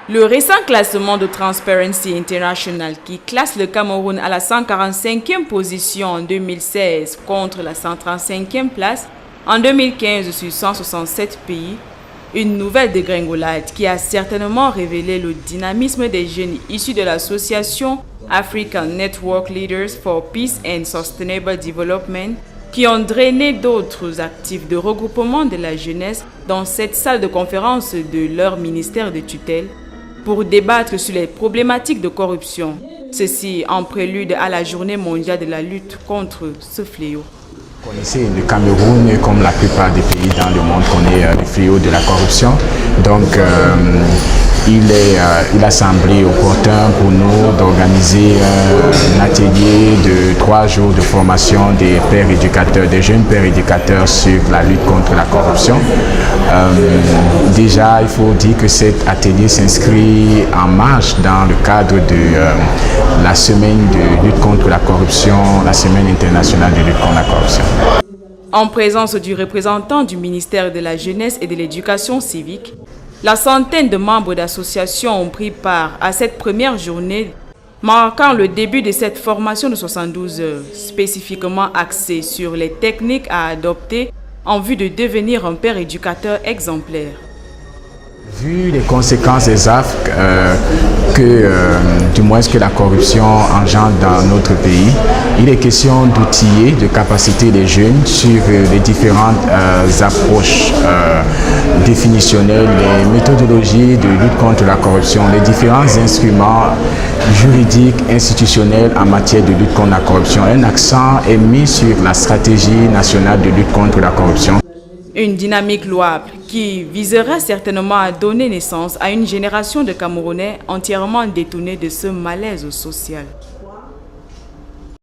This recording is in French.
Le récent classement de Transparency International qui classe le Cameroun à la 145e position en 2016 contre la 135e place en 2015 sur 167 pays, une nouvelle dégringolade qui a certainement révélé le dynamisme des jeunes issus de l'association African Network Leaders for Peace and Sustainable Development qui ont drainé d'autres actifs de regroupement de la jeunesse dans cette salle de conférence de leur ministère de tutelle pour débattre sur les problématiques de corruption. Ceci en prélude à la journée mondiale de la lutte contre ce fléau. Vous connaissez le Cameroun, comme la plupart des pays dans le monde, connaît le fléau de la corruption. Donc, il a semblé opportun pour nous d'organiser un atelier de 3 jours de formation des pères éducateurs, des jeunes pères éducateurs sur la lutte contre la corruption. Déjà, il faut dire que cet atelier s'inscrit en marche dans le cadre de la semaine de lutte contre la corruption, la semaine internationale de lutte contre la corruption. En présence du représentant du ministère de la Jeunesse et de l'Éducation civique, la centaine de membres d'associations ont pris part à cette première journée, marquant le début de cette formation de 72 heures, spécifiquement axée sur les techniques à adopter en vue de devenir un père éducateur exemplaire. Vu les conséquences exactes du moins que la corruption engendre dans notre pays, il est question d'outiller, de capaciter les jeunes sur les différentes approches définitionnelles, les méthodologies de lutte contre la corruption, les différents instruments juridiques, institutionnels en matière de lutte contre la corruption. Un accent est mis sur la stratégie nationale de lutte contre la corruption. Une dynamique louable qui visera certainement à donner naissance à une génération de Camerounais entièrement détournés de ce malaise social.